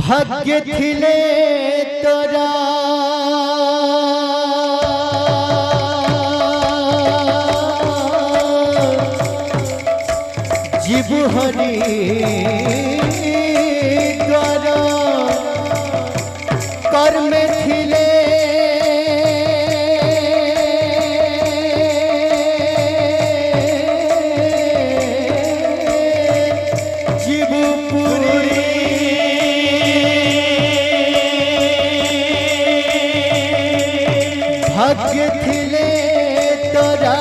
भाग्य थिले तोरा जीव हरि द्वार कर्म थिले भाग्य थिले तोरा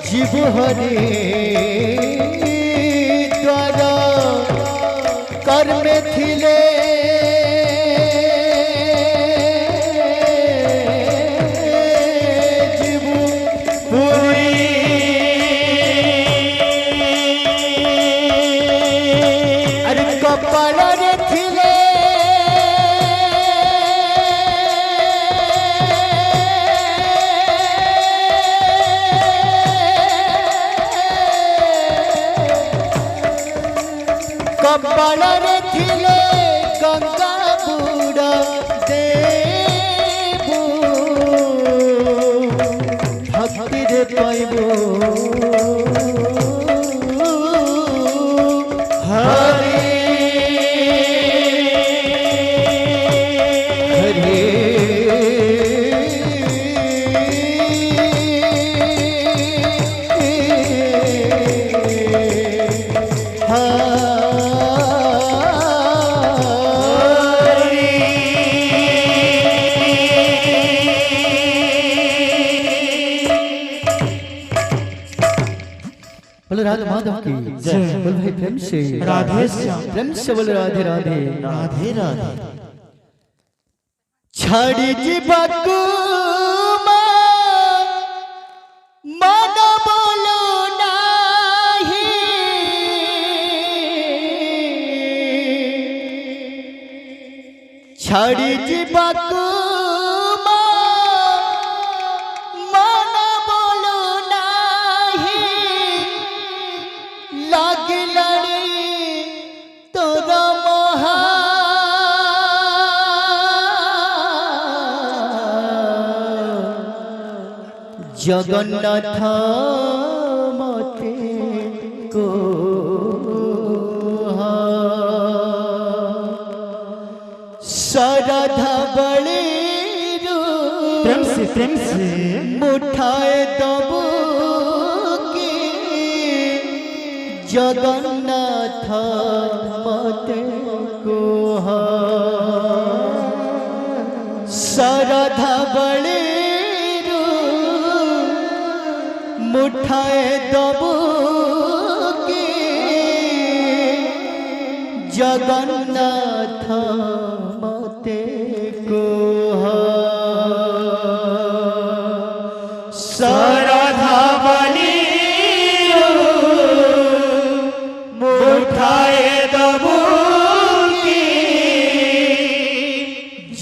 जीव हरि द्वारा कर्म थिले कपाଳରେ थिले कपाଳରେ थिले गंगा बुड़ देबू भक्ति रे पाइबू बोलो राधा माधव की जय। बोल भाई प्रेम से राधे प्रेम से बोलो राधे राधे राधे राधे। छाड़ी जीवकु मन बोलो नाही छाड़ी जीवकु जगन्नाथ मते को सरधा बड़ी प्रेम से मुठाए दबू की जगन्नाथ मते को सरधा बड़ी मुठाए दबू की जगन्नाथ मते को सरधा बली मुठाए दबू की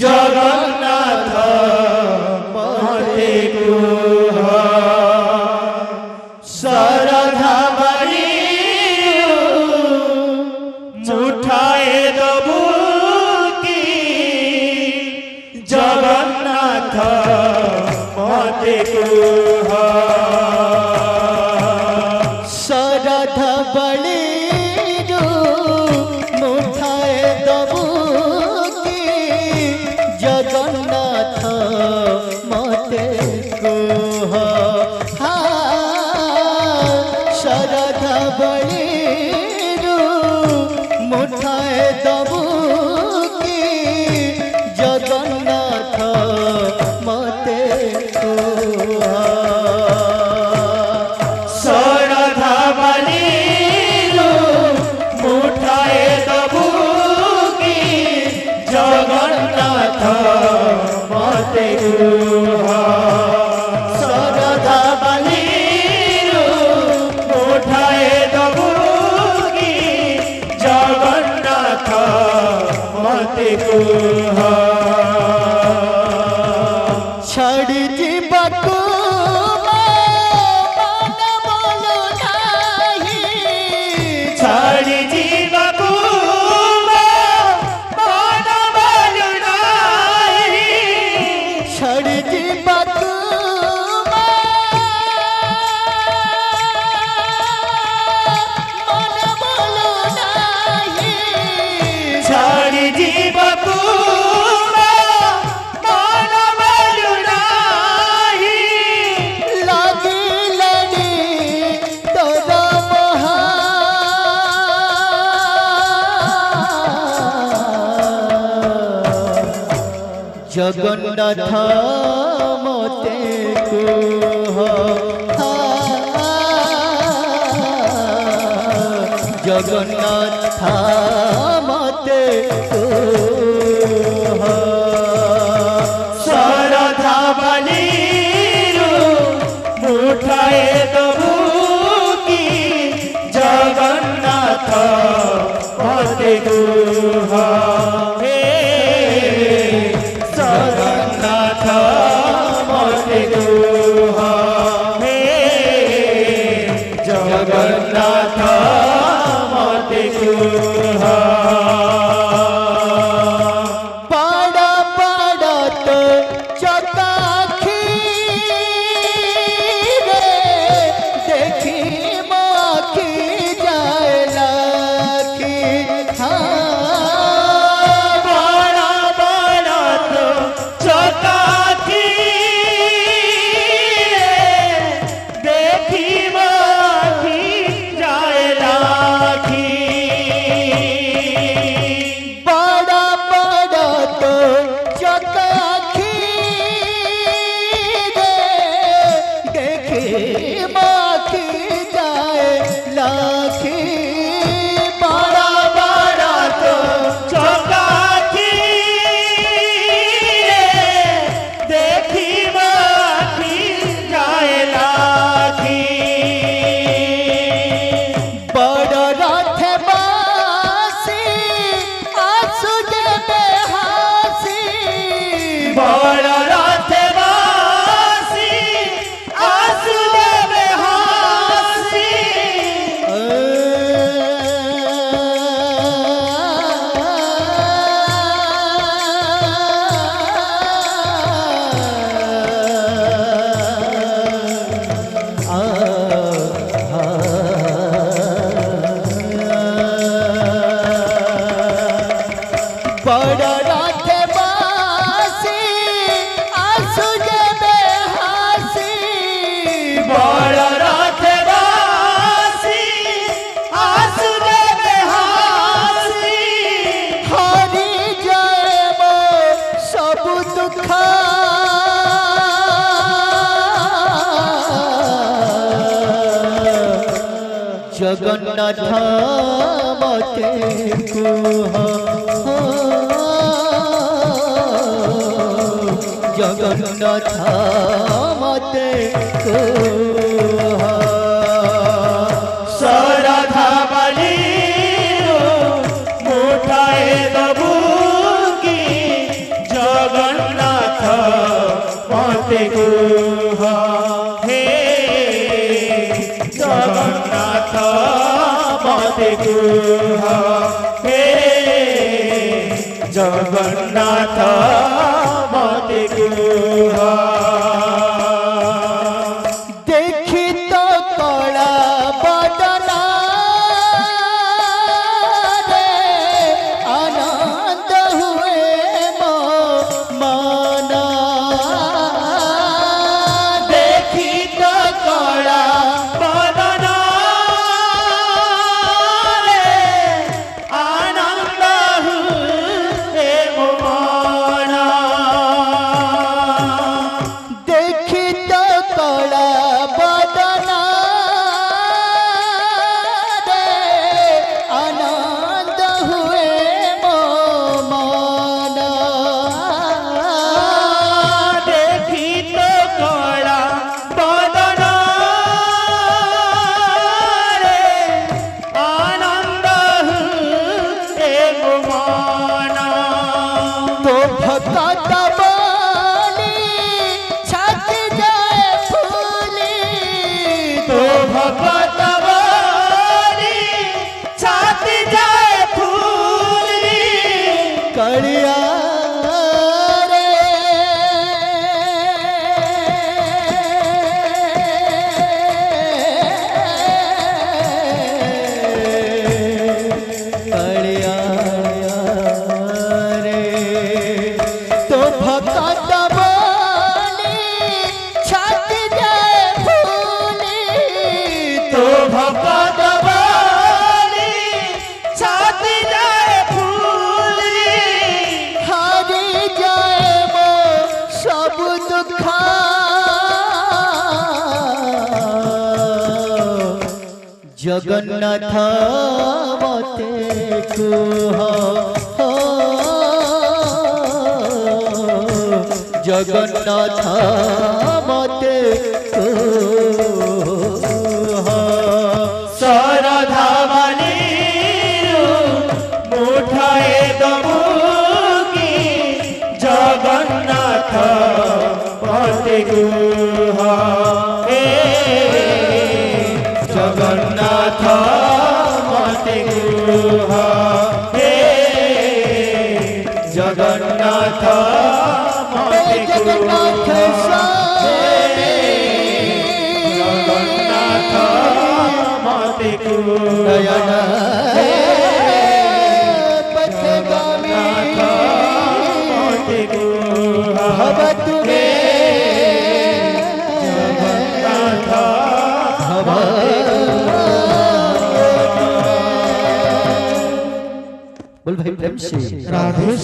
जगन्नाथ मते को सरधा बली मुठाए दबू की जगन्नाथ मते को सरधा बली मुठाए दबू की जगन्नाथ मते को सरधा बली मुठाए दबू की जगन्नाथ मते को मते कुह छड़ जीवकु मन बोलो नाही छाड़ी जीवकु मन बोलु नाही छड़ जीवकु मन बोलो नाही छाड़ी जीवकु मन बोलु नाही लागी लड़ी तोरा महा जगन्नाथ मते कुह जगन्नाथ मते कुह सरधा बलिरु मुठाए दबु की जगन्नाथ मते कुह हे जगन्नाथ मते कुह हे जगन्नाथ मते कुह पाड़ा पाड़ा तो चकाखी रे देखी माखी जाए लाखी बड़ा बड़ा तो चकाखी देखी माखी जाए लाखी बड़ा बड़ा तो चकाखी रे देखी माखी जाए लाखी बड़ा बड़ा तो चकाखी देखी माखी जाए लाखी बड़ रथ बासी आंसू जे बेहासी बड़ा रथ बासी आंसू देवे हासी बड़ रथ बासी आंसू जे बेहासी बड़ा रथ बासी आंसू देवे हासी हरि जय मो सब दुख जगन्नाथ मते कुह जगन्नाथ मते कुह सरधा बलिरु मुठाए दबु की जगन्नाथ मते कुह हे जगन्नाथ मते कुह हे जगन्नाथ मते कुह देखी तो कला बदना रे आनंद हुए मो माना देखी तो कला बदना रे आनंद हुए मो मना जगन्नाथ मते कुह जगन्नाथ मते कुह सरधा बाली मुठाए दमुकी जगन्नाथ मते गुह जगन्नाथ मते गुह जगन्नाथ मते जगन्नाथ जगन्नाथ मते नयन जगन्नाथ मते भवतु मे जगन्नाथ बोल भाई प्रेम से राधे